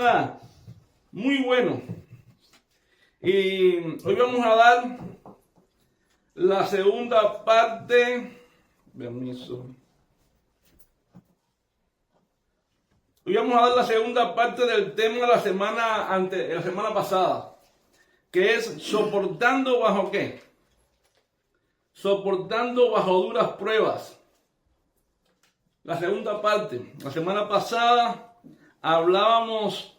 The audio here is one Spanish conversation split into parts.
tema muy bueno. Y hoy vamos a dar la segunda parte. Permiso. Hoy vamos a dar la segunda parte del tema de la semana pasada, que es soportando bajo ¿qué? Soportando bajo duras pruebas. La segunda parte. La semana pasada hablábamos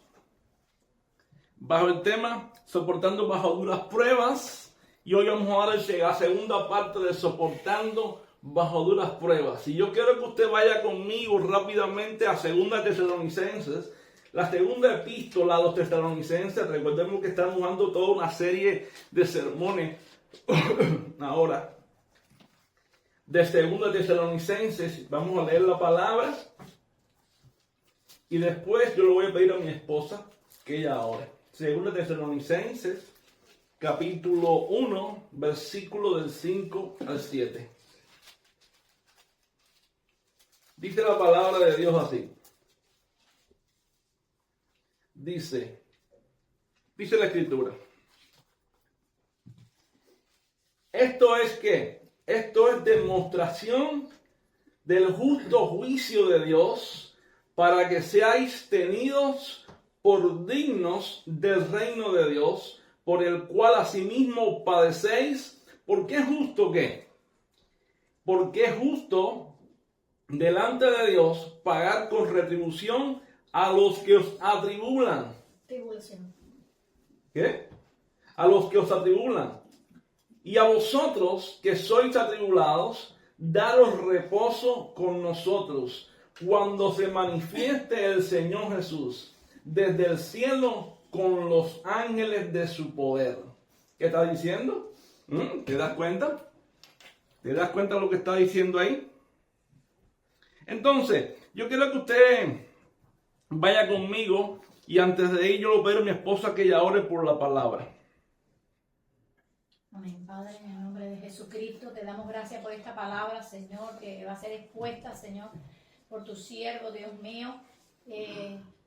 bajo el tema soportando bajo duras pruebas, y hoy vamos a dar la segunda parte de soportando bajo duras pruebas. Y yo quiero que usted vaya conmigo rápidamente a 2 Tesalonicenses, la segunda epístola a los Tesalonicenses. Recordemos que estamos dando toda una serie de sermones ahora de 2 Tesalonicenses. Vamos a leer la palabra y después yo le voy a pedir a mi esposa que ella ore. 2 Tesalonicenses, capítulo 1, versículo del 5 al 7. Dice la palabra de Dios así. Dice la escritura. Esto es demostración del justo juicio de Dios, para que seáis tenidos por dignos del reino de Dios, por el cual asimismo padecéis. ¿Por qué justo qué? Porque es justo delante de Dios pagar con retribución a los que os atribulan. Tribulación. ¿Qué? A los que os atribulan. Y a vosotros que sois atribulados, daros reposo con nosotros, cuando se manifieste el Señor Jesús desde el cielo con los ángeles de su poder. ¿Qué está diciendo? ¿Te das cuenta? ¿Te das cuenta de lo que está diciendo ahí? Entonces, yo quiero que usted vaya conmigo, y antes de ir yo le pido a mi esposa que ella ore por la palabra. Amén, Padre, en el nombre de Jesucristo te damos gracias por esta palabra, Señor, que va a ser expuesta, Señor, por tu siervo, Dios mío.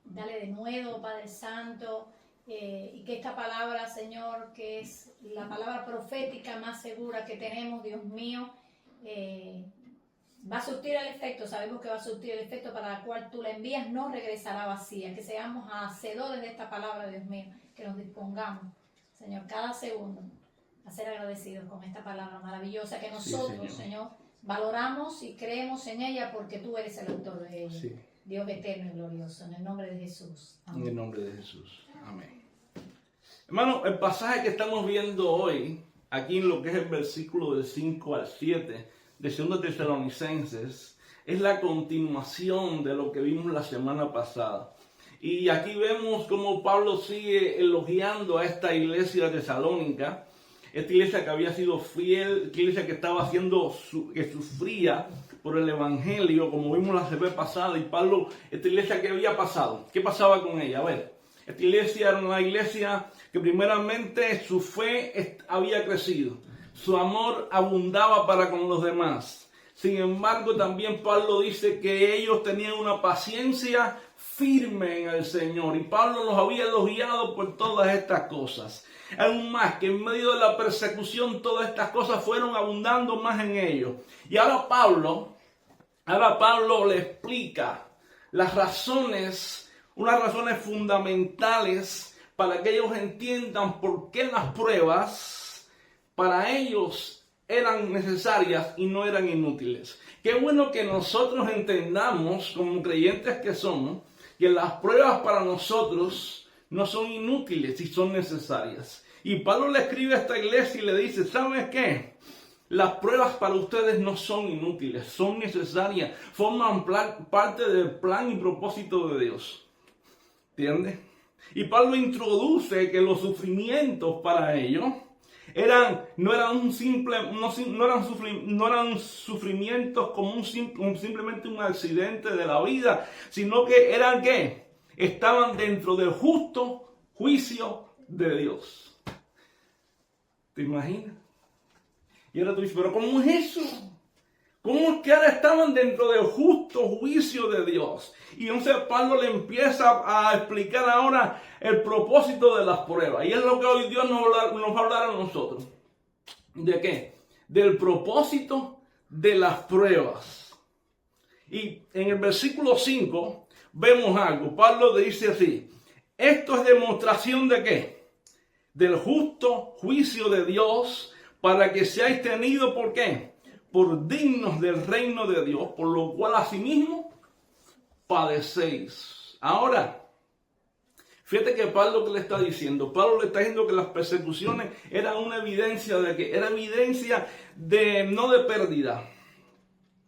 Dale de nuevo, Padre Santo, y que esta palabra, Señor, que es la palabra profética más segura que tenemos, Dios mío, va a surtir el efecto. Sabemos que va a surtir el efecto para la cual tú la envías, no regresará vacía. Que seamos hacedores de esta palabra, Dios mío, que nos dispongamos, Señor, cada segundo a ser agradecidos con esta palabra maravillosa que nosotros, sí, Señor, valoramos y creemos en ella, porque tú eres el autor de ella. Sí. Dios eterno y glorioso, en el nombre de Jesús. Amén. En el nombre de Jesús. Amén. Hermano, el pasaje que estamos viendo hoy, aquí en lo que es el versículo del 5 al 7 de 2 Tesalonicenses, es la continuación de lo que vimos la semana pasada. Y aquí vemos cómo Pablo sigue elogiando a esta iglesia de Tesalónica, esta iglesia que había sido fiel, esta iglesia que estaba que sufría por el evangelio, como vimos la semana pasada. Y Pablo, esta iglesia, ¿qué había pasado? ¿Qué pasaba con ella? A ver, esta iglesia era una iglesia que primeramente su fe había crecido, su amor abundaba para con los demás. Sin embargo, también Pablo dice que ellos tenían una paciencia firme en el Señor, y Pablo los había elogiado por todas estas cosas. Aún más que en medio de la persecución, todas estas cosas fueron abundando más en ellos. Y ahora Pablo le explica las razones, unas razones fundamentales para que ellos entiendan por qué las pruebas para ellos eran necesarias y no eran inútiles. Qué bueno que nosotros entendamos, como creyentes que somos, que las pruebas para nosotros no son inútiles y son necesarias. Y Pablo le escribe a esta iglesia y le dice, ¿sabes qué? Las pruebas para ustedes no son inútiles, son necesarias, forman parte del plan y propósito de Dios. ¿Entiendes? Y Pablo introduce que los sufrimientos para ellos no eran sufrimientos como simplemente un accidente de la vida, sino que eran ¿qué? Estaban dentro del justo juicio de Dios. ¿Te imaginas? Y ahora tú dices, ¿pero cómo es eso? ¿Cómo es que ahora estaban dentro del justo juicio de Dios? Y entonces Pablo le empieza a explicar ahora el propósito de las pruebas. Y es lo que hoy Dios nos va a hablar a nosotros. ¿De qué? Del propósito de las pruebas. Y en el versículo 5 vemos algo. Pablo dice así: esto es demostración de ¿qué? Del justo juicio de Dios, para que seáis tenidos, ¿por qué? Por dignos del reino de Dios, por lo cual asimismo padecéis. Ahora, fíjate que Pablo que le está diciendo. Pablo le está diciendo que las persecuciones eran una evidencia de que era evidencia de no de pérdida,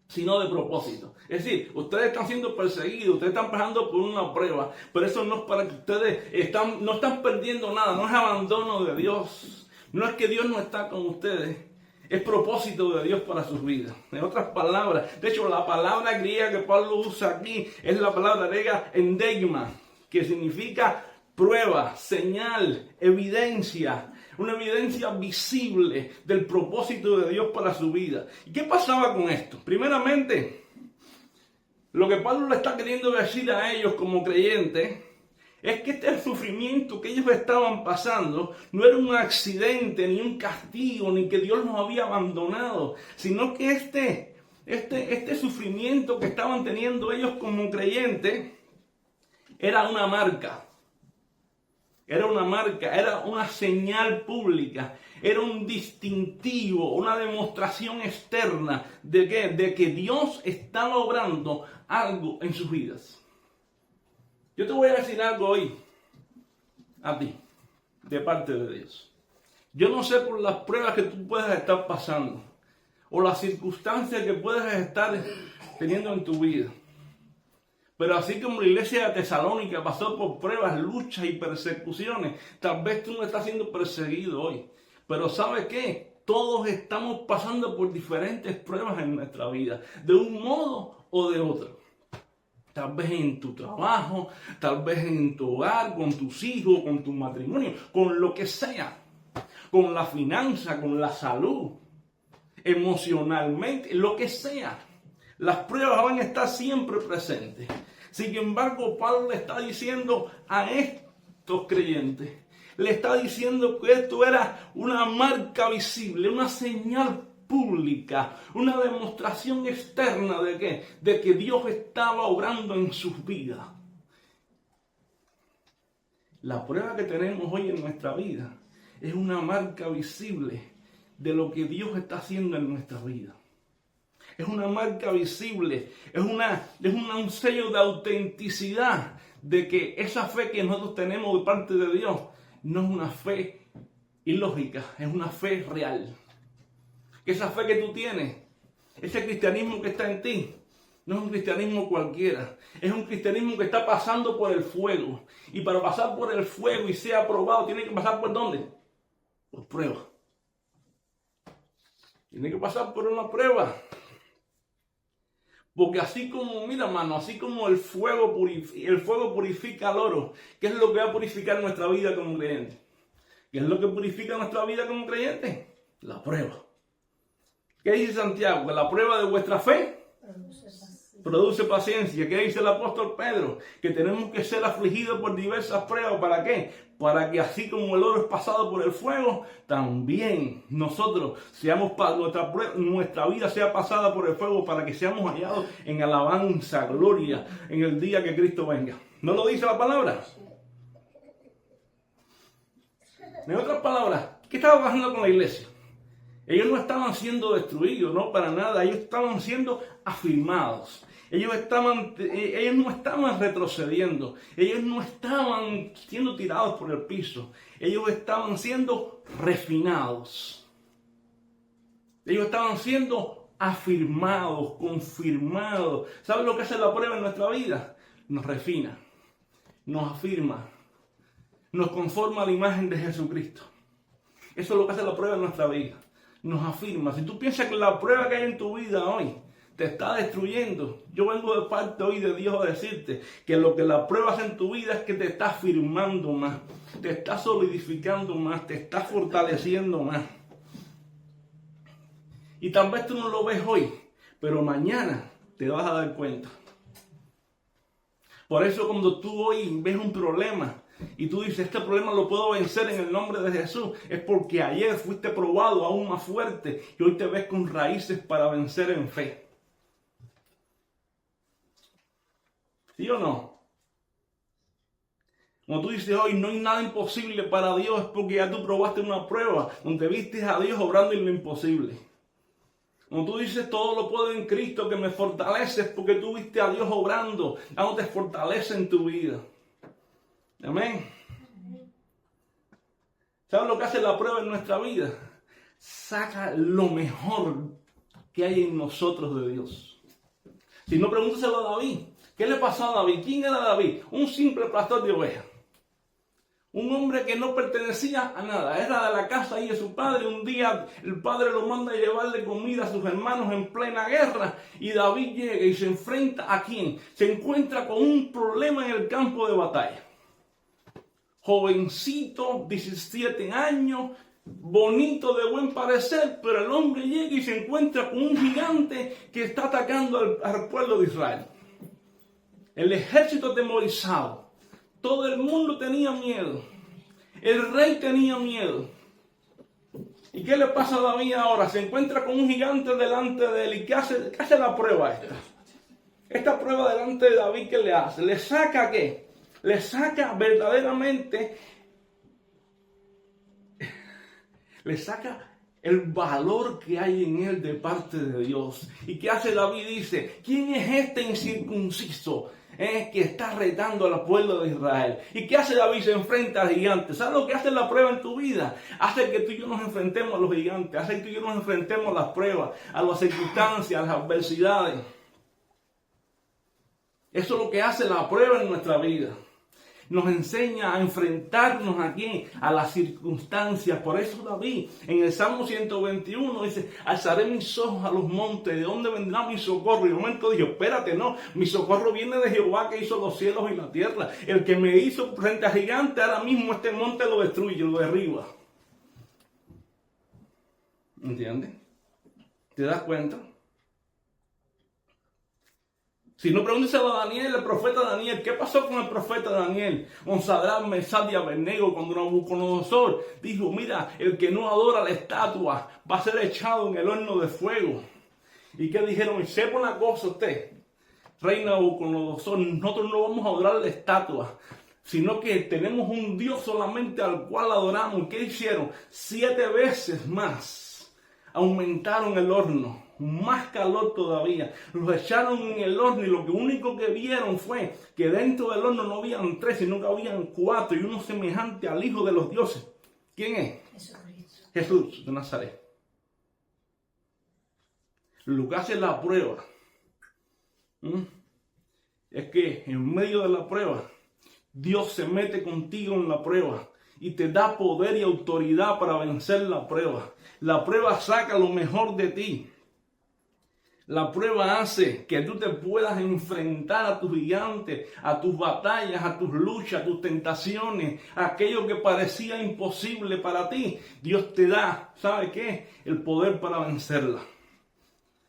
sino de propósito. Es decir, ustedes están siendo perseguidos, ustedes están pasando por una prueba, pero eso no es para que ustedes no están perdiendo nada, no es abandono de Dios, no es que Dios no está con ustedes. Es propósito de Dios para sus vidas. En otras palabras, de hecho la palabra griega que Pablo usa aquí es la palabra griega endeigma, que significa prueba, señal, evidencia, una evidencia visible del propósito de Dios para su vida. ¿Y qué pasaba con esto? Primeramente, lo que Pablo le está queriendo decir a ellos como creyentes es que este sufrimiento que ellos estaban pasando no era un accidente, ni un castigo, ni que Dios los había abandonado, sino que este sufrimiento que estaban teniendo ellos como creyentes era una marca. Era una marca, era una señal pública, era un distintivo, una demostración externa de ¿qué? De que Dios estaba obrando algo en sus vidas. Yo te voy a decir algo hoy a ti, de parte de Dios. Yo no sé por las pruebas que tú puedas estar pasando o las circunstancias que puedas estar teniendo en tu vida. Pero así como la iglesia de Tesalónica pasó por pruebas, luchas y persecuciones, tal vez tú no estás siendo perseguido hoy. Pero ¿sabes qué? Todos estamos pasando por diferentes pruebas en nuestra vida, de un modo o de otro. Tal vez en tu trabajo, tal vez en tu hogar, con tus hijos, con tu matrimonio, con lo que sea, con la finanza, con la salud, emocionalmente, lo que sea. Las pruebas van a estar siempre presentes. Sin embargo, Pablo le está diciendo a estos creyentes, le está diciendo que esto era una marca visible, una señal pública, una demostración externa de ¿qué? De que Dios estaba obrando en sus vidas. La prueba que tenemos hoy en nuestra vida es una marca visible de lo que Dios está haciendo en nuestra vida. Es una marca visible, es un sello de autenticidad de que esa fe que nosotros tenemos de parte de Dios no es una fe ilógica, es una fe real. Que esa fe que tú tienes, ese cristianismo que está en ti, no es un cristianismo cualquiera, es un cristianismo que está pasando por el fuego. Y para pasar por el fuego y ser aprobado, tiene que pasar ¿por dónde? Por prueba. Tiene que pasar por una prueba. Porque así como, mira hermano, así como el fuego purifica al oro, ¿qué es lo que va a purificar nuestra vida como creyente? ¿Qué es lo que purifica nuestra vida como creyente? La prueba. ¿Qué dice Santiago? Que la prueba de vuestra fe produce paciencia. ¿Qué dice el apóstol Pedro? Que tenemos que ser afligidos por diversas pruebas. ¿Para qué? Para que así como el oro es pasado por el fuego, también nosotros nuestra vida sea pasada por el fuego, para que seamos hallados en alabanza, gloria, en el día que Cristo venga. ¿No lo dice la palabra? En otras palabras, ¿qué estaba pasando con la iglesia? Ellos no estaban siendo destruidos, no para nada, ellos estaban siendo afirmados. Ellos no estaban retrocediendo, ellos no estaban siendo tirados por el piso, ellos estaban siendo refinados. Ellos estaban siendo afirmados, confirmados. ¿Sabes lo que hace la prueba en nuestra vida? Nos refina, nos afirma, nos conforma a la imagen de Jesucristo. Eso es lo que hace la prueba en nuestra vida. Nos afirma. Si tú piensas que la prueba que hay en tu vida hoy te está destruyendo, yo vengo de parte hoy de Dios a decirte que lo que la prueba hace en tu vida es que te está afirmando más, te está solidificando más, te está fortaleciendo más. Y tal vez tú no lo ves hoy, pero mañana te vas a dar cuenta. Por eso cuando tú hoy ves un problema y tú dices, este problema lo puedo vencer en el nombre de Jesús, es porque ayer fuiste probado aún más fuerte y hoy te ves con raíces para vencer en fe. ¿Sí o no? Cuando tú dices hoy no hay nada imposible para Dios, es porque ya tú probaste una prueba donde viste a Dios obrando en lo imposible. Cuando tú dices todo lo puedo en Cristo que me fortalece, es porque tú viste a Dios obrando, dándote fortaleza en tu vida. Amén. ¿Sabes lo que hace la prueba en nuestra vida? Saca lo mejor que hay en nosotros de Dios. Si no, pregúntaselo a David. ¿Qué le pasó a David? ¿Quién era David? Un simple pastor de ovejas. Un hombre que no pertenecía a nada. Era de la casa ahí de su padre. Un día el padre lo manda a llevarle comida a sus hermanos en plena guerra. Y David llega y se enfrenta ¿a quién? Se encuentra con un problema en el campo de batalla. Jovencito, 17 años, bonito, de buen parecer, pero el hombre llega y se encuentra con un gigante que está atacando al pueblo de Israel. El ejército atemorizado. Todo el mundo tenía miedo. El rey tenía miedo. ¿Y qué le pasa a David ahora? Se encuentra con un gigante delante de él. ¿Y qué hace la prueba esta? Esta prueba delante de David, ¿qué le hace? ¿Le saca qué? Le saca verdaderamente, le saca el valor que hay en él de parte de Dios. ¿Y qué hace David? Dice, ¿quién es este incircunciso que está retando al pueblo de Israel? ¿Y qué hace David? Se enfrenta al gigante. ¿Sabes lo que hace la prueba en tu vida? Hace que tú y yo nos enfrentemos a los gigantes, hace que tú y yo nos enfrentemos a las pruebas, a las circunstancias, a las adversidades. Eso es lo que hace la prueba en nuestra vida. Nos enseña a enfrentarnos aquí a las circunstancias. Por eso David en el Salmo 121 dice, alzaré mis ojos a los montes, ¿de dónde vendrá mi socorro? Y en un momento dijo, espérate, no, mi socorro viene de Jehová que hizo los cielos y la tierra. El que me hizo frente a gigante, ahora mismo este monte lo destruye, lo derriba. ¿Entiendes? ¿Te das cuenta? Si no, pregúnteselo a Daniel, el profeta Daniel. ¿Qué pasó con el profeta Daniel? Con Sadrach, Mesach y Abednego, cuando Nabucodonosor dijo, mira, el que no adora la estatua va a ser echado en el horno de fuego. ¿Y qué dijeron? Y sepa una cosa usted, rey Nabucodonosor, nosotros no vamos a adorar la estatua, sino que tenemos un Dios solamente al cual adoramos. ¿Qué hicieron? 7 veces más aumentaron el horno. Más calor todavía. Los echaron en el horno y lo único que vieron fue que dentro del horno no habían 3, sino que habían 4 y uno semejante al Hijo de los dioses. ¿Quién es? Jesucristo. Jesús de Nazaret. Lo que hace la prueba es que en medio de la prueba Dios se mete contigo en la prueba y te da poder y autoridad para vencer la prueba. La prueba saca lo mejor de ti. La prueba hace que tú te puedas enfrentar a tus gigantes, a tus batallas, a tus luchas, a tus tentaciones, a aquello que parecía imposible para ti. Dios te da, ¿sabe qué? El poder para vencerla.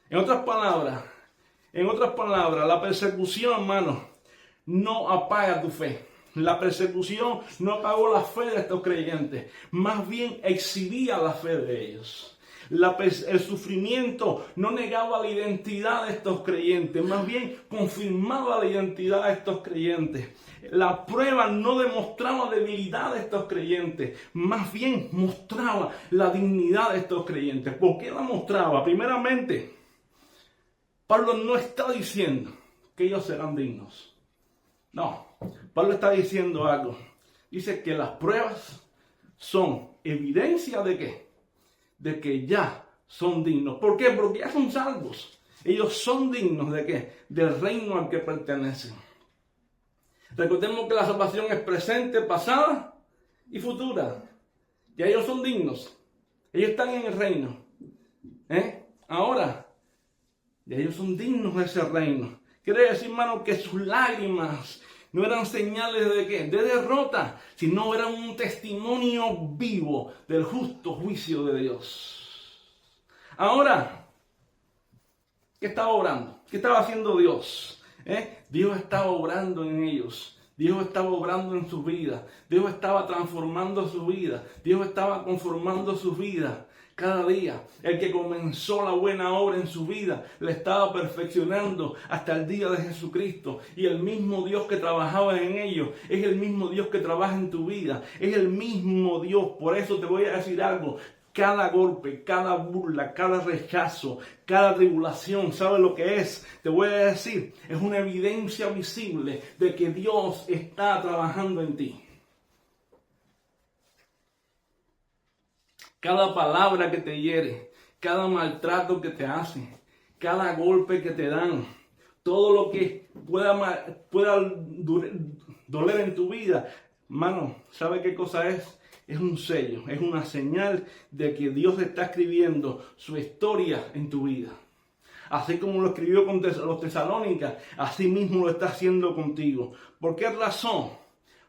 En otras palabras, la persecución, hermano, no apaga tu fe. La persecución no apagó la fe de estos creyentes, más bien exhibía la fe de ellos. El sufrimiento no negaba la identidad de estos creyentes, más bien confirmaba la identidad de estos creyentes. La prueba no demostraba debilidad de estos creyentes, más bien mostraba la dignidad de estos creyentes. ¿Por qué la mostraba? Primeramente, Pablo no está diciendo que ellos serán dignos. No, Pablo está diciendo algo. Dice que las pruebas son evidencia de ¿qué? De que ya son dignos. ¿Por qué? Porque ya son salvos. Ellos son dignos ¿de qué? Del reino al que pertenecen. Recordemos que la salvación es presente, pasada y futura. Ya ellos son dignos. Ellos están en el reino. Ahora, ya ellos son dignos de ese reino. Quiere decir, hermano, que sus lágrimas no eran señales de ¿qué? De derrota, sino eran un testimonio vivo del justo juicio de Dios. Ahora, ¿Qué estaba obrando? ¿Qué estaba haciendo Dios? Dios estaba obrando en ellos. Dios estaba obrando en su vida. Dios estaba transformando su vida. Dios estaba conformando su vida. Cada día, el que comenzó la buena obra en su vida, la estaba perfeccionando hasta el día de Jesucristo. Y el mismo Dios que trabajaba en ellos, es el mismo Dios que trabaja en tu vida. Es el mismo Dios. Por eso te voy a decir algo. Cada golpe, cada burla, cada rechazo, cada tribulación, ¿sabes lo que es? Te voy a decir, es una evidencia visible de que Dios está trabajando en ti. Cada palabra que te hiere, cada maltrato que te hacen, cada golpe que te dan, todo lo que pueda doler en tu vida, hermano, ¿sabe qué cosa es? Es un sello, es una señal de que Dios está escribiendo su historia en tu vida. Así como lo escribió con los tesalónicas, así mismo lo está haciendo contigo. ¿Por qué razón?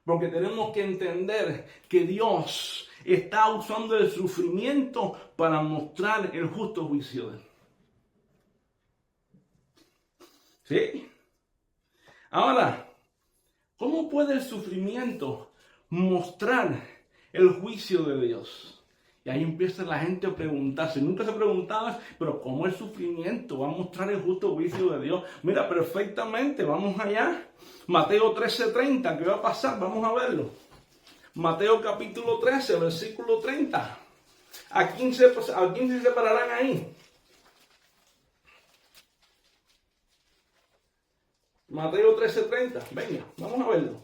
Porque tenemos que entender que Dios está usando el sufrimiento para mostrar el justo juicio de Él. ¿Sí? Ahora, ¿cómo puede el sufrimiento mostrar el juicio de Dios? Y ahí empieza la gente a preguntarse. Nunca se preguntaba, pero ¿cómo el sufrimiento va a mostrar el justo juicio de Dios? Mira, perfectamente, vamos allá. Mateo 13:30, ¿qué va a pasar? Vamos a verlo. Mateo capítulo 13, versículo 30. ¿A quién se separarán ahí? Mateo 13:30. Venga, vamos a verlo.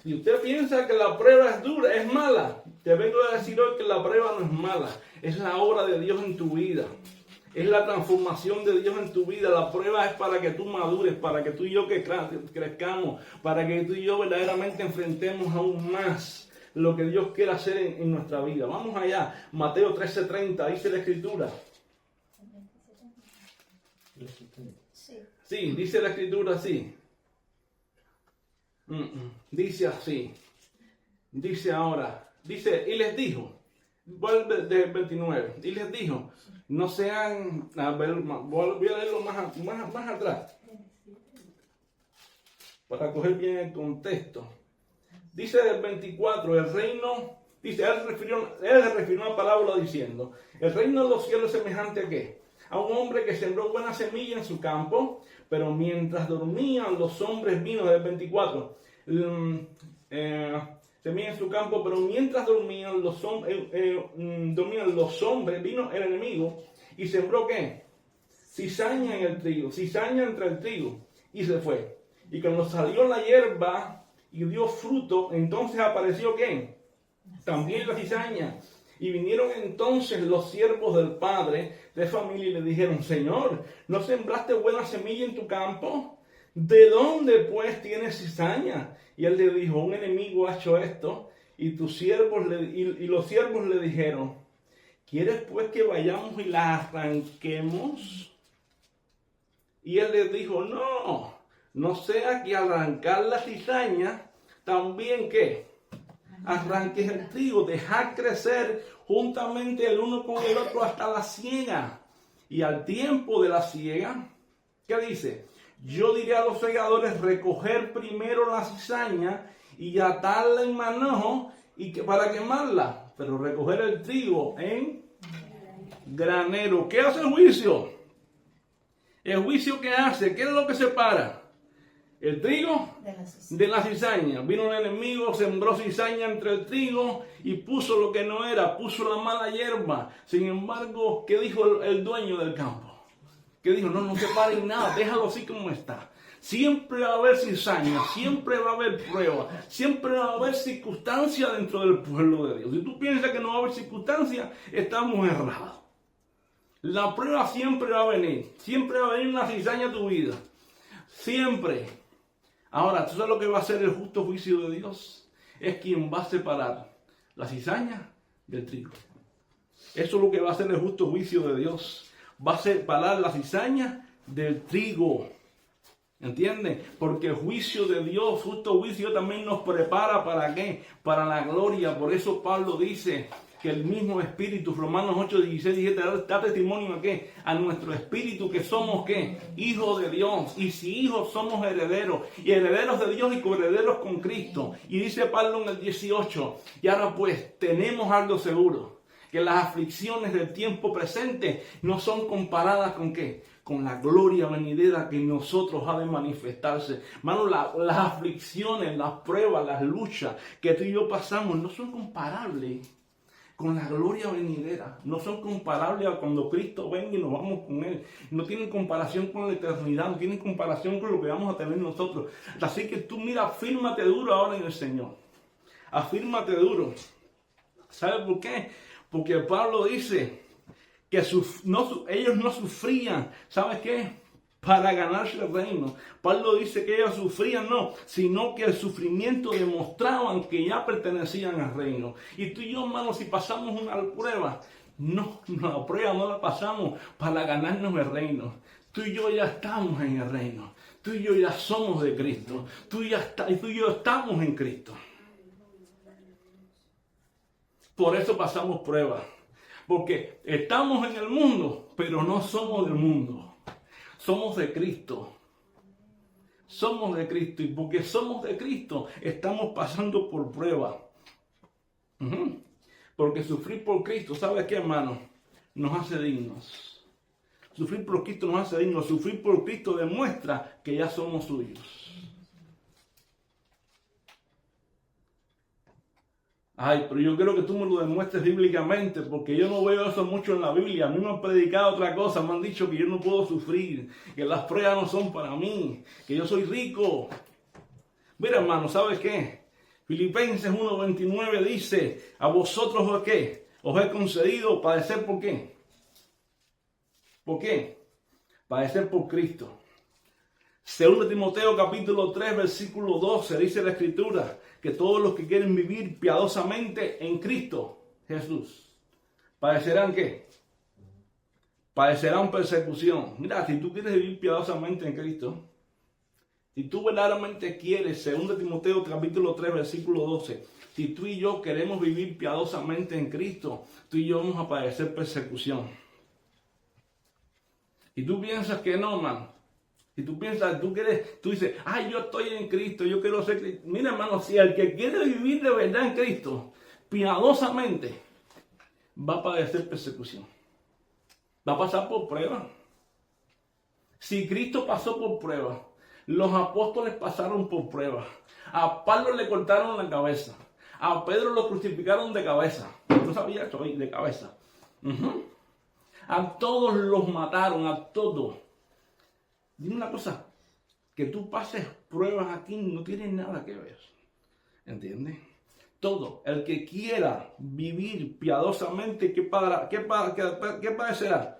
Si usted piensa que la prueba es dura, es mala, te vengo a decir hoy que la prueba no es mala. Es la obra de Dios en tu vida. Es la transformación de Dios en tu vida. La prueba es para que tú madures, para que tú y yo crezcamos, para que tú y yo verdaderamente enfrentemos aún más lo que Dios quiere hacer en nuestra vida. Vamos allá. Mateo 13:30, dice la Escritura. Sí, dice la Escritura así. Dice así. Dice ahora. Dice, y les dijo. Vuelve del 29. Y les dijo, no sean, voy a leerlo más atrás, para coger bien el contexto. Dice del 24, el reino, dice, él refirió una parábola diciendo, el reino de los cielos es semejante a ¿qué? A un hombre que sembró buena semilla en su campo, pero mientras dormían los hombres vino del 24, semilla en su campo, pero mientras dormían los hombres, vino el enemigo y sembró ¿qué? Cizaña en el trigo, cizaña entre el trigo, y se fue. Y cuando salió la hierba y dio fruto, entonces apareció ¿qué? También la cizaña. Y vinieron entonces los siervos del padre de familia y le dijeron, Señor, ¿no sembraste buena semilla en tu campo? ¿De dónde pues tienes cizaña? Y él le dijo, un enemigo ha hecho esto. Y los siervos le dijeron, ¿quieres pues que vayamos y la arranquemos? Y él les dijo, no sea que al arrancar la cizaña, también ¿qué? Arranques el trigo, dejad crecer juntamente el uno con el otro hasta la siega. Y al tiempo de la siega, ¿qué dice? Yo diré a los segadores, recoger primero la cizaña y atarla en manojo para quemarla, pero recoger el trigo en granero. ¿Qué hace el juicio? ¿El juicio qué hace? ¿Qué es lo que separa? El trigo de la cizaña. Vino el enemigo, sembró cizaña entre el trigo y puso lo que no era, puso la mala hierba. Sin embargo, ¿qué dijo el dueño del campo? Que dijo, no separen nada, déjalo así como está. Siempre va a haber cizaña, siempre va a haber prueba, siempre va a haber circunstancias dentro del pueblo de Dios. Si tú piensas que no va a haber circunstancias, estamos errados. La prueba siempre va a venir una cizaña a tu vida. Siempre. Ahora, ¿tú sabes lo que va a hacer el justo juicio de Dios? Es quien va a separar la cizaña del trigo. Eso es lo que va a hacer el justo juicio de Dios. Va a separar la cizaña del trigo. ¿Entienden? Porque el juicio de Dios, justo juicio, también nos prepara ¿para qué? Para la gloria. Por eso Pablo dice que el mismo espíritu, Romanos 8, 16, 17, da testimonio a qué? A nuestro espíritu que somos ¿qué? Hijos de Dios. Y si hijos somos herederos. Y herederos de Dios y coherederos con Cristo. Y dice Pablo en el 18, y ahora pues tenemos algo seguro. Que las aflicciones del tiempo presente no son comparadas con ¿qué? Con la gloria venidera que en nosotros ha de manifestarse. Hermano, las aflicciones, las pruebas, las luchas que tú y yo pasamos no son comparables con la gloria venidera. No son comparables a cuando Cristo venga y nos vamos con Él. No tienen comparación con la eternidad, no tienen comparación con lo que vamos a tener nosotros. Así que tú mira, afírmate duro ahora en el Señor. Afírmate duro. ¿Sabes por qué? Porque Pablo dice que ellos no sufrían, ¿sabes qué? Para ganarse el reino. Pablo dice que ellos sufrían, no, sino que el sufrimiento demostraban que ya pertenecían al reino. Y tú y yo, hermano, si pasamos una prueba, no, la prueba no la pasamos para ganarnos el reino. Tú y yo ya estamos en el reino. Tú y yo ya somos de Cristo. Tú y yo estamos en Cristo. Por eso pasamos pruebas. Porque estamos en el mundo, pero no somos del mundo. Somos de Cristo. Somos de Cristo. Y porque somos de Cristo, estamos pasando por pruebas. Porque sufrir por Cristo, ¿sabes qué, hermano? Nos hace dignos. Sufrir por Cristo nos hace dignos. Sufrir por Cristo demuestra que ya somos suyos. Ay, pero yo quiero que tú me lo demuestres bíblicamente, porque yo no veo eso mucho en la Biblia. A mí me han predicado otra cosa, me han dicho que yo no puedo sufrir, que las pruebas no son para mí, que yo soy rico. Mira, hermano, ¿sabes qué? Filipenses 1:29 dice, a vosotros ¿qué? Os he concedido padecer ¿por qué? ¿Por qué? Padecer por Cristo. Segundo Timoteo capítulo 3 versículo 12 dice la Escritura que todos los que quieren vivir piadosamente en Cristo Jesús padecerán ¿qué? Padecerán persecución. Mira, si tú quieres vivir piadosamente en Cristo, si tú verdaderamente quieres, segundo Timoteo capítulo 3 versículo 12, si tú y yo queremos vivir piadosamente en Cristo, tú y yo vamos a padecer persecución. Y tú piensas que no, man. Si tú piensas, tú dices, ay, yo estoy en Cristo, yo quiero ser Cristo. Mira, hermano, si el que quiere vivir de verdad en Cristo, piadosamente, va a padecer persecución. Va a pasar por prueba. Si Cristo pasó por prueba, los apóstoles pasaron por prueba. A Pablo le cortaron la cabeza. A Pedro lo crucificaron de cabeza. ¿Tú sabías eso? De cabeza. A todos los mataron, a todos. Dime una cosa, que tú pases pruebas aquí no tiene nada que ver, ¿entiendes? Todo, el que quiera vivir piadosamente, ¿qué padecerá?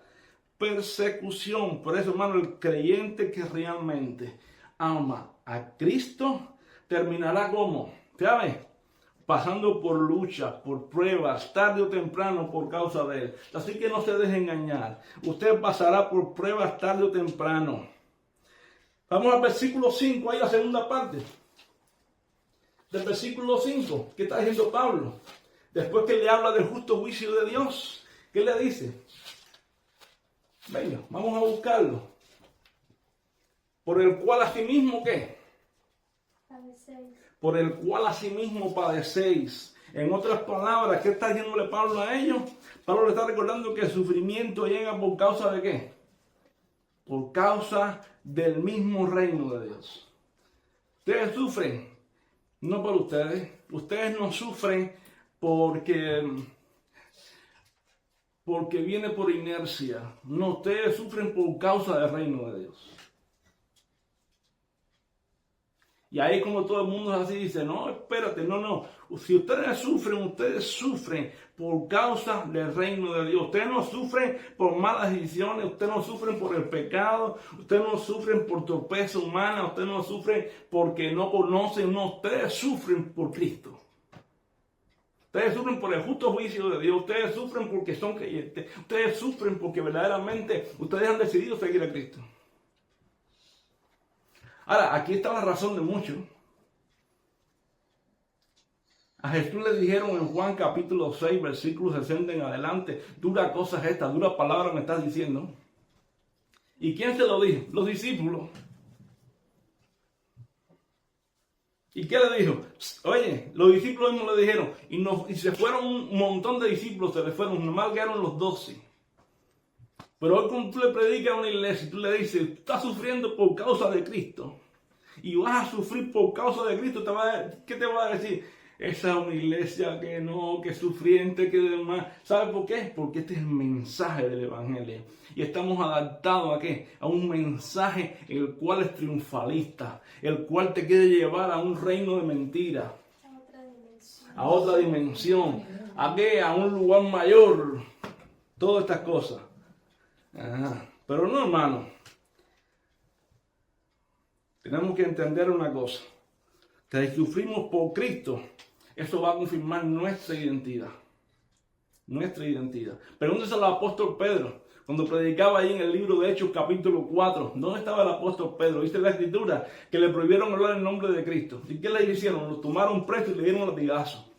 Persecución. Por eso, hermano, el creyente que realmente ama a Cristo, terminará como, ¿sabes? Pasando por luchas, por pruebas, tarde o temprano por causa de Él. Así que no se deje engañar. Usted pasará por pruebas tarde o temprano. Vamos al versículo 5, ahí la segunda parte. Del versículo 5, ¿qué está diciendo Pablo? Después que le habla del justo juicio de Dios, ¿qué le dice? Venga, vamos a buscarlo. Por el cual asimismo, ¿qué? Padecéis. Por el cual asimismo padecéis. En otras palabras, ¿qué está diciéndole Pablo a ellos? Pablo le está recordando que el sufrimiento llega por causa de ¿qué? Por causa del mismo reino de Dios. Ustedes sufren, no por ustedes. Ustedes no sufren porque viene por inercia. No, ustedes sufren por causa del reino de Dios. Y ahí como todo el mundo es así, dice, no, espérate, no. Si ustedes sufren por causa del reino de Dios. Ustedes no sufren por malas decisiones, ustedes no sufren por el pecado, ustedes no sufren por torpeza humana, ustedes no sufren porque no conocen, no, ustedes sufren por Cristo. Ustedes sufren por el justo juicio de Dios, ustedes sufren porque son creyentes, ustedes sufren porque verdaderamente ustedes han decidido seguir a Cristo. Ahora, aquí está la razón de muchos. A Jesús le dijeron en Juan capítulo 6, versículo 60 en adelante, dura cosa es esta, dura palabra me estás diciendo. ¿Y quién se lo dijo? Los discípulos. ¿Y qué le dijo? Oye, los discípulos mismos le dijeron, y se fueron un montón de discípulos, se le fueron, nomás quedaron los 12. Pero hoy cuando tú le predicas a una iglesia, tú le dices, tú estás sufriendo por causa de Cristo, y vas a sufrir por causa de Cristo, ¿qué te va a decir? Esa es una iglesia que no, que es sufriente, que demás. ¿Sabe por qué? Porque este es el mensaje del Evangelio. Y estamos adaptados ¿a qué? A un mensaje el cual es triunfalista, el cual te quiere llevar a un reino de mentira, a otra dimensión, ¿a qué? A un lugar mayor, todas estas cosas. Ajá. Pero no, hermano, tenemos que entender una cosa, que si sufrimos por Cristo, eso va a confirmar nuestra identidad. Nuestra identidad. Pregúntese al apóstol Pedro, cuando predicaba ahí en el libro de Hechos capítulo 4. ¿Dónde estaba el apóstol Pedro? Dice la escritura que le prohibieron hablar en nombre de Cristo. ¿Y qué le hicieron? Lo tomaron preso y le dieron latigazo.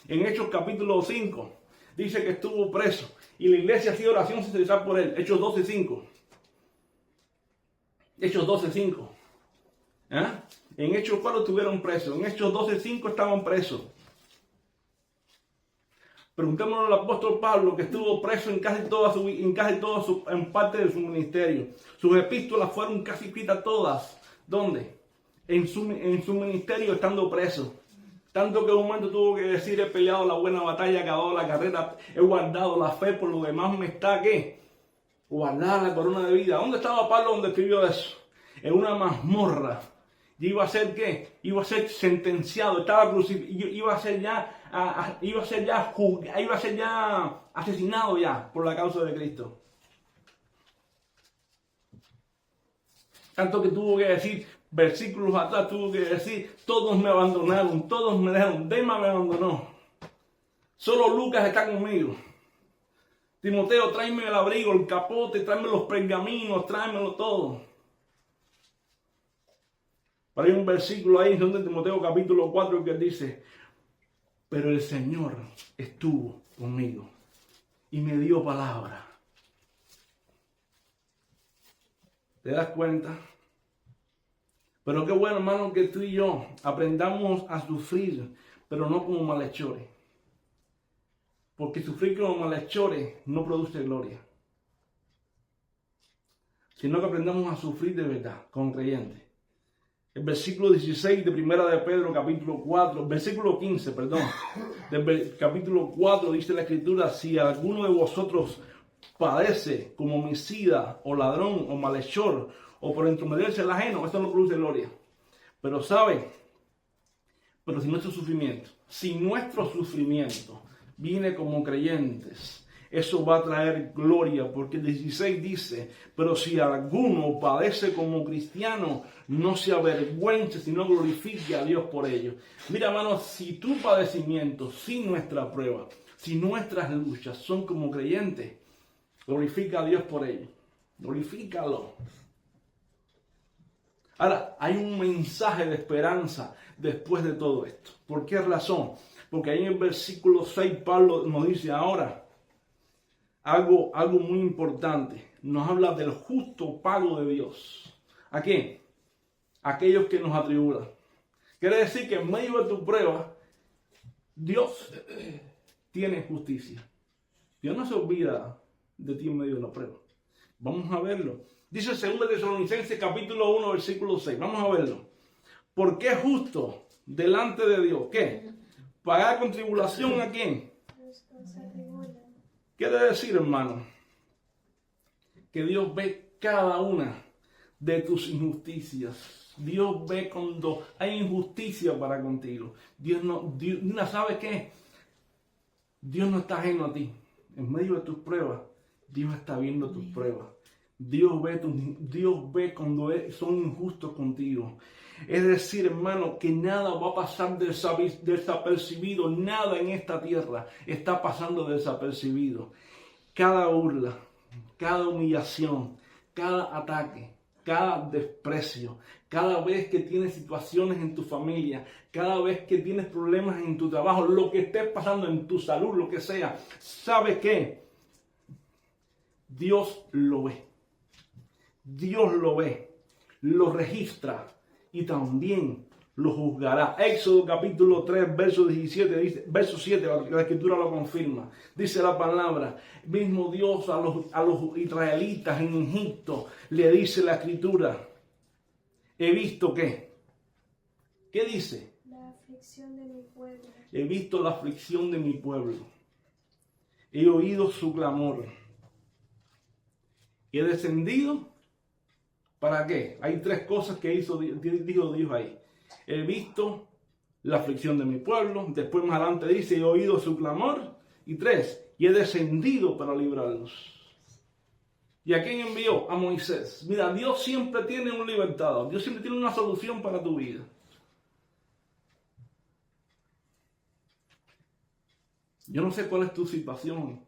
En Hechos capítulo 5 dice que estuvo preso y la iglesia hacía oración sin cesar por él. Hechos 12:5. Hechos 12:5. ¿Eh? En Hechos 4 estuvieron presos. En Hechos 12:5 estaban presos. Preguntémonos al apóstol Pablo, que estuvo preso en parte de su ministerio. Sus epístolas fueron casi escritas todas. ¿Dónde? En su ministerio estando preso. Tanto que en un momento tuvo que decir, he peleado la buena batalla, he acabado la carrera, he guardado la fe, por lo demás me está, ¿qué? Guardar la corona de vida. ¿Dónde estaba Pablo donde escribió eso? En una mazmorra. Y iba a ser ¿qué? Iba a ser sentenciado, iba a ser ya asesinado ya por la causa de Cristo. Tanto que tuvo que decir, versículos atrás tuvo que decir, todos me abandonaron, todos me dejaron, Demas me abandonó. Solo Lucas está conmigo. Timoteo, tráeme el abrigo, el capote, tráeme los pergaminos, tráemelo todo. Pero hay un versículo ahí en 2 Timoteo capítulo 4 que dice, pero el Señor estuvo conmigo y me dio palabra. ¿Te das cuenta? Pero qué bueno, hermano, que tú y yo aprendamos a sufrir, pero no como malhechores. Porque sufrir como malhechores no produce gloria. Sino que aprendamos a sufrir de verdad, como creyentes. El versículo 16 de Primera de Pedro, capítulo 4, versículo 15, perdón, del capítulo 4 dice la escritura, si alguno de vosotros padece como homicida o ladrón o malhechor o por entrometerse el ajeno, esto no produce gloria. Pero ¿sabe? Pero si nuestro sufrimiento viene como creyentes, eso va a traer gloria, porque el 16 dice, pero si alguno padece como cristiano, no se avergüence, sino glorifique a Dios por ello. Mira, hermano, si tu padecimiento, si nuestra prueba, si nuestras luchas son como creyentes, glorifica a Dios por ello. Glorifícalo. Ahora, hay un mensaje de esperanza después de todo esto. ¿Por qué razón? Porque ahí en el versículo 6 Pablo nos dice ahora, algo muy importante. Nos habla del justo pago de Dios. ¿A quién? A aquellos que nos atribulan. Quiere decir que en medio de tu prueba, Dios tiene justicia. Dios no se olvida de ti en medio de la prueba. Vamos a verlo. Dice 2 Tesalonicenses capítulo 1, versículo 6. Vamos a verlo. ¿Por qué es justo delante de Dios? ¿Qué? ¿Pagar con tribulación a quién? Quiere decir, hermano, que Dios ve cada una de tus injusticias. Dios ve cuando hay injusticia para contigo. Dios ¿sabe qué? Dios no está ajeno a ti. En medio de tus pruebas, Dios está viendo tus pruebas. Dios ve cuando son injustos contigo. Es decir, hermano, que nada va a pasar desapercibido. Nada en esta tierra está pasando desapercibido. Cada burla, cada humillación, cada ataque, cada desprecio, cada vez que tienes situaciones en tu familia, cada vez que tienes problemas en tu trabajo, lo que estés pasando en tu salud, lo que sea, ¿sabe qué? Dios lo ve. Dios lo ve, lo registra y también lo juzgará. Éxodo capítulo 3, verso 17, dice, verso 7, la escritura lo confirma. Dice la palabra, mismo Dios a los israelitas en Egipto le dice la escritura, he visto ¿qué? ¿Qué dice? La aflicción de mi pueblo. He visto la aflicción de mi pueblo. He oído su clamor. He descendido. ¿Para qué? Hay tres cosas que dijo Dios ahí. He visto la aflicción de mi pueblo. Después más adelante dice, he oído su clamor. Y tres, y he descendido para librarlos. ¿Y a quién envió? A Moisés. Mira, Dios siempre tiene un libertador. Dios siempre tiene una solución para tu vida. Yo no sé cuál es tu situación,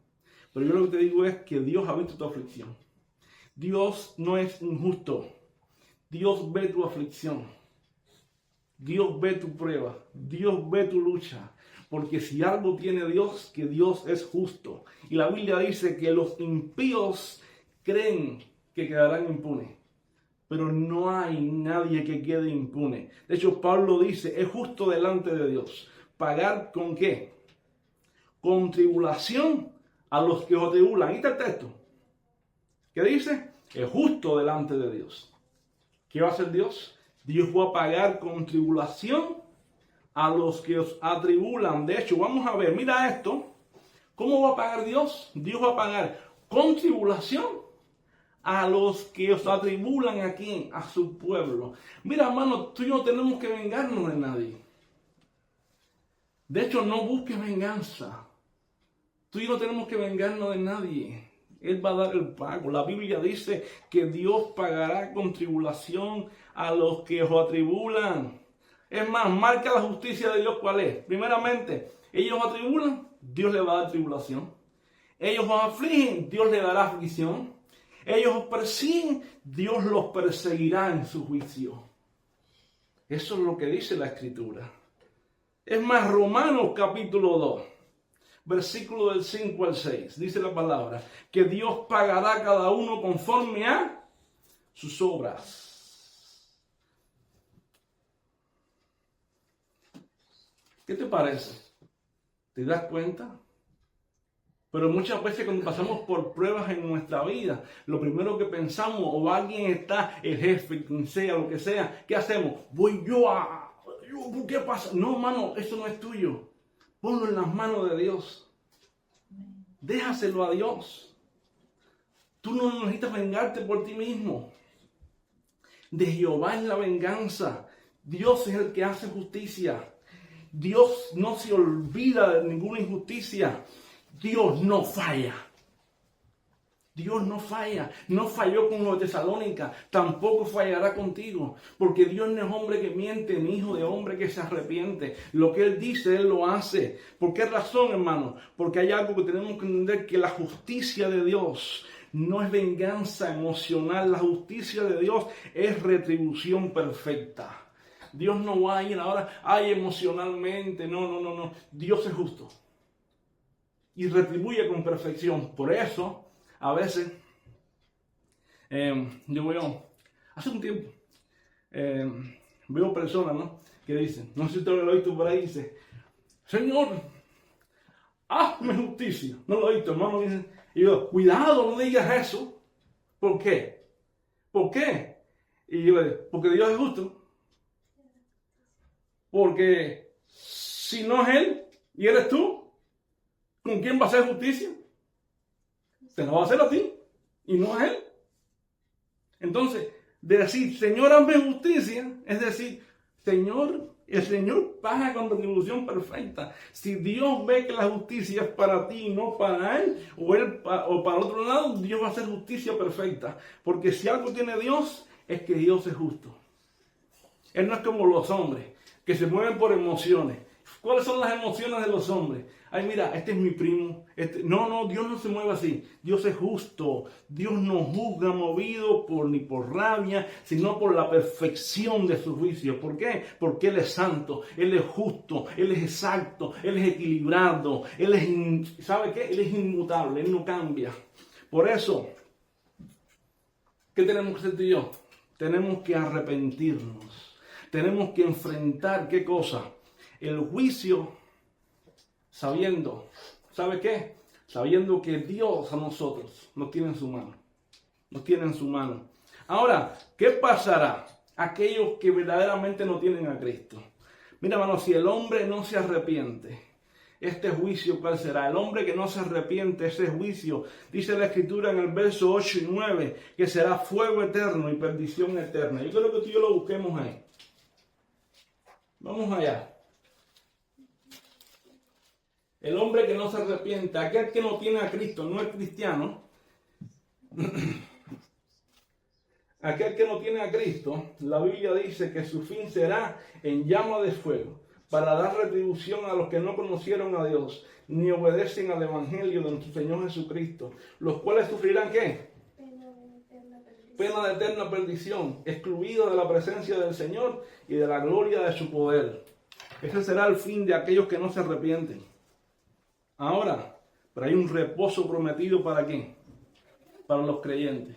pero yo lo que te digo es que Dios ha visto tu aflicción. Dios no es injusto. Dios ve tu aflicción. Dios ve tu prueba. Dios ve tu lucha. Porque si algo tiene Dios, que Dios es justo. Y la Biblia dice que los impíos creen que quedarán impunes. Pero no hay nadie que quede impune. De hecho, Pablo dice, es justo delante de Dios. ¿Pagar con qué? Con tribulación a los que os tribulan. Ahí está el texto. ¿Qué dice? Es justo delante de Dios. ¿Qué va a hacer Dios? Dios va a pagar con tribulación a los que os atribulan. De hecho, vamos a ver, mira esto. ¿Cómo va a pagar Dios? Dios va a pagar con tribulación a los que os atribulan ¿a quién? A su pueblo. Mira, hermano, tú y yo no tenemos que vengarnos de nadie. De hecho, no busques venganza. Tú y yo no tenemos que vengarnos de nadie. Él va a dar el pago. La Biblia dice que Dios pagará con tribulación a los que os atribulan. Es más, marca la justicia de Dios cuál es. Primeramente, ellos os atribulan, Dios les va a dar tribulación. Ellos os afligen, Dios les dará aflicción. Ellos os persiguen, Dios los perseguirá en su juicio. Eso es lo que dice la Escritura. Es más, Romanos capítulo 2. Versículo del 5 al 6, dice la palabra, que Dios pagará a cada uno conforme a sus obras. ¿Qué te parece? ¿Te das cuenta? Pero muchas veces cuando pasamos por pruebas en nuestra vida, lo primero que pensamos, o alguien está, el jefe, quien sea, lo que sea, ¿qué hacemos? ¿Por qué pasa? No, hermano, eso no es tuyo. Ponlo en las manos de Dios. Déjaselo a Dios. Tú no necesitas vengarte por ti mismo. De Jehová es la venganza. Dios es el que hace justicia. Dios no se olvida de ninguna injusticia. Dios no falla. Dios no falla, no falló con los de Tesalónica, tampoco fallará contigo, porque Dios no es hombre que miente, ni hijo de hombre que se arrepiente. Lo que Él dice, Él lo hace. ¿Por qué razón, hermano? Porque hay algo que tenemos que entender, que la justicia de Dios no es venganza emocional, la justicia de Dios es retribución perfecta. Dios no va a ir ahora, emocionalmente, no. Dios es justo y retribuye con perfección. Por eso, a veces, yo veo, hace un tiempo, veo personas, ¿no? Que dicen, no sé si usted lo ha visto por ahí, dice, Señor, hazme justicia. No lo he visto, hermano. Dicen, y yo, cuidado, no digas eso. ¿Por qué? ¿Por qué? Y yo le digo, porque Dios es justo. Porque si no es Él y eres tú, ¿con quién va a hacer justicia? Te lo va a hacer a ti y no a Él. Entonces, de decir, Señor, hazme justicia, es decir, el Señor paga con retribución perfecta. Si Dios ve que la justicia es para ti y no para Él, o para otro lado, Dios va a hacer justicia perfecta. Porque si algo tiene Dios, es que Dios es justo. Él no es como los hombres, que se mueven por emociones ¿Cuáles son las emociones de los hombres? Ay, mira, este es mi primo. No, Dios no se mueve así. Dios es justo. Dios no juzga movido ni por rabia, sino por la perfección de su juicio. ¿Por qué? Porque Él es santo, Él es justo, Él es exacto, Él es equilibrado, ¿sabe qué? Él es inmutable, Él no cambia. Por eso, ¿qué tenemos que hacer tú y yo? Tenemos que arrepentirnos. Tenemos que enfrentar, ¿qué cosa? El juicio, sabiendo, ¿sabe qué? Sabiendo que Dios a nosotros nos tiene en su mano. Nos tiene en su mano. Ahora, ¿qué pasará a aquellos que verdaderamente no tienen a Cristo? Mira, hermano, si el hombre no se arrepiente, este juicio, ¿cuál será? El hombre que no se arrepiente, ese juicio, dice la Escritura en el verso 8 y 9, que será fuego eterno y perdición eterna. Yo creo que tú y yo lo busquemos ahí. Vamos allá. El hombre que no se arrepiente, aquel que no tiene a Cristo, no es cristiano, aquel que no tiene a Cristo, la Biblia dice que su fin será en llama de fuego, para dar retribución a los que no conocieron a Dios, ni obedecen al Evangelio de nuestro Señor Jesucristo, los cuales sufrirán ¿qué? Pena de eterna perdición, excluidos de la presencia del Señor y de la gloria de su poder. Ese será el fin de aquellos que no se arrepienten. Ahora, pero hay un reposo prometido ¿para quién? Para los creyentes.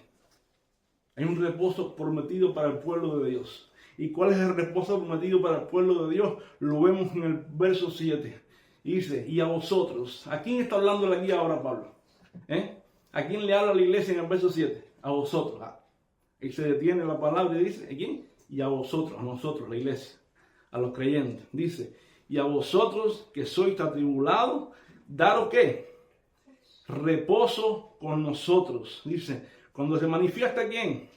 Hay un reposo prometido para el pueblo de Dios. ¿Y cuál es el reposo prometido para el pueblo de Dios? Lo vemos en el verso 7. Dice, y a vosotros. ¿A quién está hablando aquí ahora Pablo? ¿A quién le habla la iglesia en el verso 7? A vosotros. Y se detiene la palabra y dice, ¿a quién? Y a vosotros, a nosotros, la iglesia, a los creyentes. Dice, y a vosotros que sois atribulados, daros ¿qué? Reposo con nosotros. Dice, cuando se manifiesta ¿quién?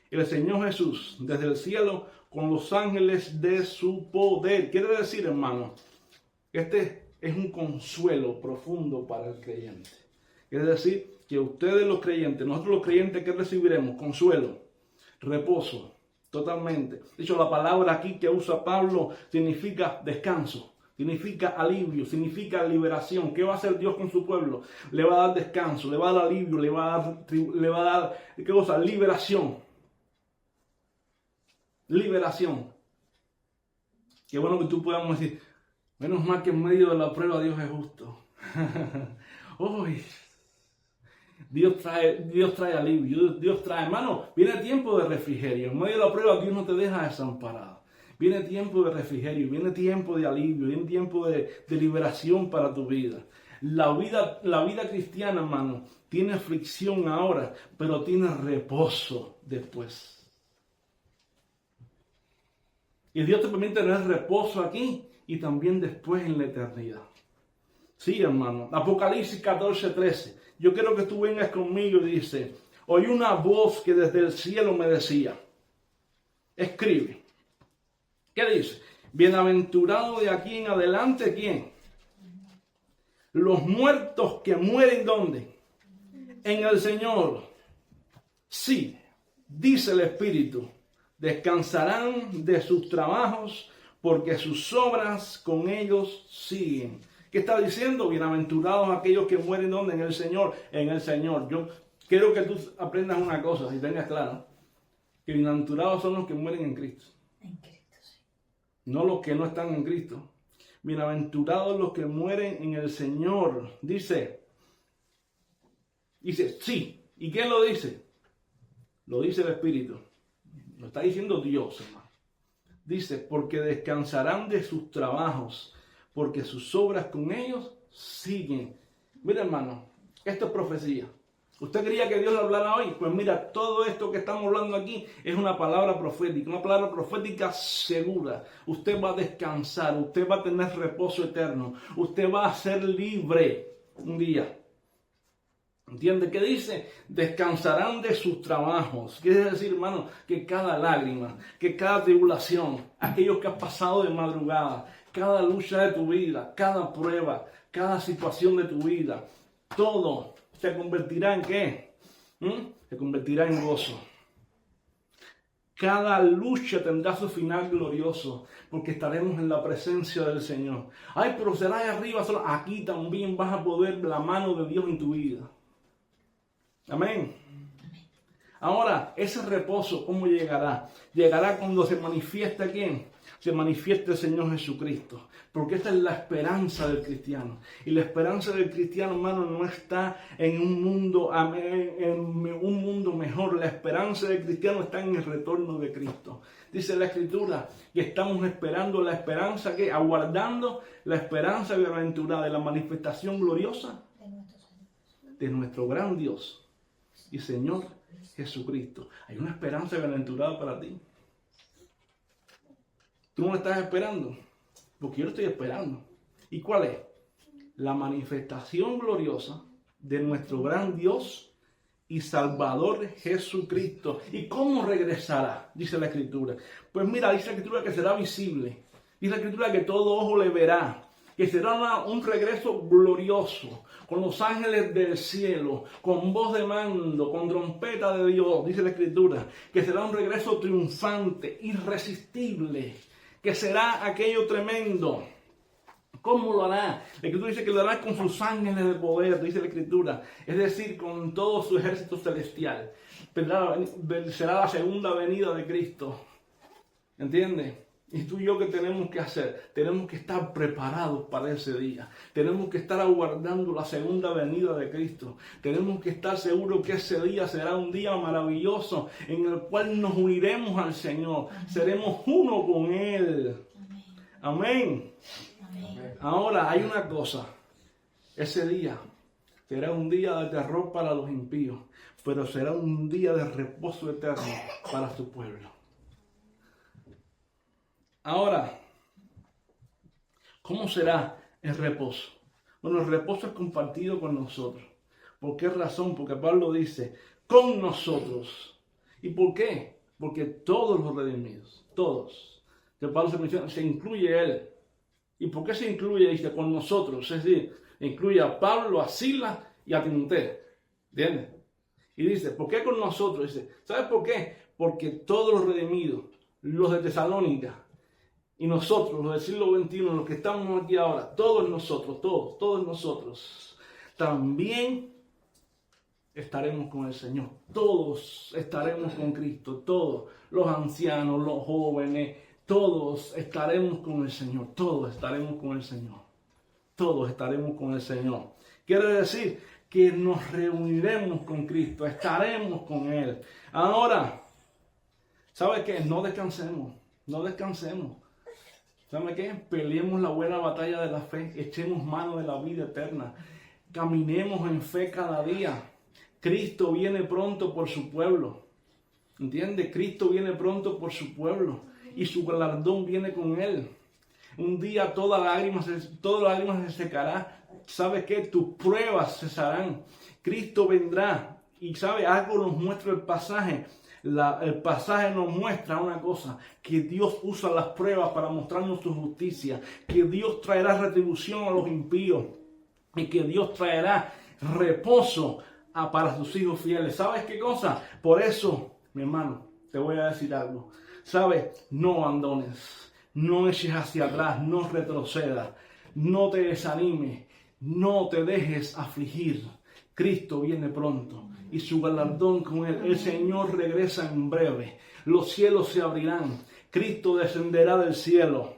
El Señor Jesús desde el cielo con los ángeles de su poder. Quiere decir, hermano, este es un consuelo profundo para el creyente. Quiere decir que ustedes los creyentes, nosotros los creyentes, ¿qué recibiremos? Consuelo, reposo, totalmente. De hecho, la palabra aquí que usa Pablo significa descanso. Significa alivio, significa liberación. ¿Qué va a hacer Dios con su pueblo? Le va a dar descanso, le va a dar alivio, le va a dar ¿qué cosa? Liberación. Liberación. Qué bueno que tú podamos decir, menos mal que en medio de la prueba Dios es justo. Uy, Dios trae alivio, Dios trae, hermano, viene tiempo de refrigerio. En medio de la prueba Dios no te deja desamparado. Viene tiempo de refrigerio, viene tiempo de alivio, viene tiempo de liberación para tu vida. La vida cristiana, hermano, tiene aflicción ahora, pero tiene reposo después. Y Dios te permite tener reposo aquí y también después en la eternidad. Sí, hermano. Apocalipsis 14:13. Yo quiero que tú vengas conmigo y dice, oí una voz que desde el cielo me decía, escribe. ¿Qué dice? Bienaventurado de aquí en adelante, ¿quién? Los muertos que mueren, ¿dónde? En el Señor. Sí, dice el Espíritu, descansarán de sus trabajos porque sus obras con ellos siguen. ¿Qué está diciendo? Bienaventurados aquellos que mueren, ¿dónde? En el Señor. En el Señor. Yo quiero que tú aprendas una cosa, si tengas claro, que bienaventurados son los que mueren en Cristo. En Cristo, sí. No los que no están en Cristo. Bienaventurados los que mueren en el Señor. Dice, sí. ¿Y quién lo dice? Lo dice el Espíritu. Lo está diciendo Dios, hermano. Dice, porque descansarán de sus trabajos, porque sus obras con ellos siguen. Mira, hermano, esto es profecía. ¿Usted quería que Dios le hablara hoy? Pues mira, todo esto que estamos hablando aquí es una palabra profética segura. Usted va a descansar, usted va a tener reposo eterno, usted va a ser libre un día. ¿Entiende qué dice? Descansarán de sus trabajos. Quiere decir, hermano, que cada lágrima, que cada tribulación, aquellos que has pasado de madrugada, cada lucha de tu vida, cada prueba, cada situación de tu vida, todo se convertirá en ¿qué? Se convertirá en gozo. Cada lucha tendrá su final glorioso, porque estaremos en la presencia del Señor. Ay, pero será ahí arriba solo. Aquí también vas a poder ver la mano de Dios en tu vida. Amén. Ahora, ese reposo, ¿cómo llegará? Llegará cuando se manifieste ¿quién? Se manifieste el Señor Jesucristo. Porque esta es la esperanza del cristiano. Y la esperanza del cristiano, hermano, no está en un mundo mejor. La esperanza del cristiano está en el retorno de Cristo. Dice la Escritura que estamos esperando la esperanza, que aguardando la esperanza bienaventurada de la manifestación gloriosa de nuestro gran Dios y Señor Jesucristo. Hay una esperanza bienaventurada para ti. Tú no la estás esperando, porque yo lo estoy esperando. ¿Y cuál es? La manifestación gloriosa de nuestro gran Dios y Salvador Jesucristo. ¿Y cómo regresará? Dice la Escritura. Pues mira, dice la Escritura que será visible. Dice la Escritura que todo ojo le verá. Que será un regreso glorioso, con los ángeles del cielo, con voz de mando, con trompeta de Dios, dice la Escritura, que será un regreso triunfante, irresistible, que será aquello tremendo. ¿Cómo lo hará? La Escritura dice que lo hará con sus ángeles de poder, dice la Escritura, es decir, con todo su ejército celestial. Será la segunda venida de Cristo, ¿entiendes? Y tú y yo, ¿qué tenemos que hacer? Tenemos que estar preparados para ese día. Tenemos que estar aguardando la segunda venida de Cristo. Tenemos que estar seguros que ese día será un día maravilloso en el cual nos uniremos al Señor. Amén. Seremos uno con Él. Amén. Amén. Ahora, hay una cosa. Ese día será un día de terror para los impíos, pero será un día de reposo eterno para su pueblo. Ahora, ¿cómo será el reposo? Bueno, el reposo es compartido con nosotros. ¿Por qué razón? Porque Pablo dice, con nosotros. ¿Y por qué? Porque todos los redimidos, todos, que Pablo se menciona, se incluye él. ¿Y por qué se incluye? Dice, con nosotros. Es decir, incluye a Pablo, a Silas y a Timoteo. ¿Entiendes? Y dice, ¿por qué con nosotros? Dice, ¿sabes por qué? Porque todos los redimidos, los de Tesalónica, y nosotros, los del siglo XXI, los que estamos aquí ahora, todos nosotros, también estaremos con el Señor. Todos estaremos con Cristo, todos, los ancianos, los jóvenes, todos estaremos con el Señor, todos estaremos con el Señor. Todos estaremos con el Señor. Quiere decir que nos reuniremos con Cristo, estaremos con Él. Ahora, ¿sabe qué? No descansemos. ¿Sabe qué? Peleemos la buena batalla de la fe, echemos mano de la vida eterna, caminemos en fe cada día. Cristo viene pronto por su pueblo, ¿entiende? Cristo viene pronto por su pueblo y su galardón viene con él. Un día toda lágrima se secará. ¿Sabe qué? Tus pruebas cesarán. Cristo vendrá y ¿sabe? Algo nos muestra el pasaje. El pasaje nos muestra una cosa, que Dios usa las pruebas para mostrarnos su justicia, que Dios traerá retribución a los impíos y que Dios traerá reposo para sus hijos fieles. ¿Sabes qué cosa? Por eso, mi hermano, te voy a decir algo. ¿Sabes? No abandones, no eches hacia atrás, no retrocedas, no te desanimes, no te dejes afligir. Cristo viene pronto y su galardón con él. El Señor regresa en breve. Los cielos se abrirán. Cristo descenderá del cielo.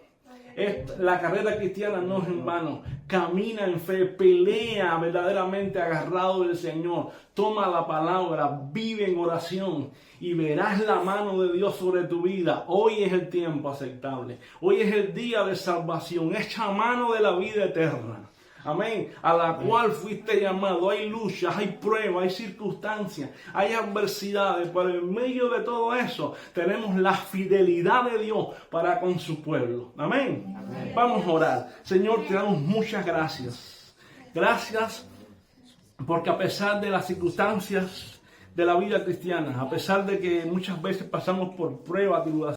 La carrera cristiana no es en vano. Camina en fe, pelea verdaderamente agarrado del Señor. Toma la palabra, vive en oración y verás la mano de Dios sobre tu vida. Hoy es el tiempo aceptable. Hoy es el día de salvación. Echa mano de la vida eterna. Amén. A la cual fuiste llamado. Hay luchas, hay pruebas, hay circunstancias, hay adversidades. Pero en medio de todo eso tenemos la fidelidad de Dios para con su pueblo. Amén. Amén. Vamos a orar. Señor, te damos muchas gracias. Gracias porque a pesar de las circunstancias de la vida cristiana, a pesar de que muchas veces pasamos por pruebas, tribulaciones,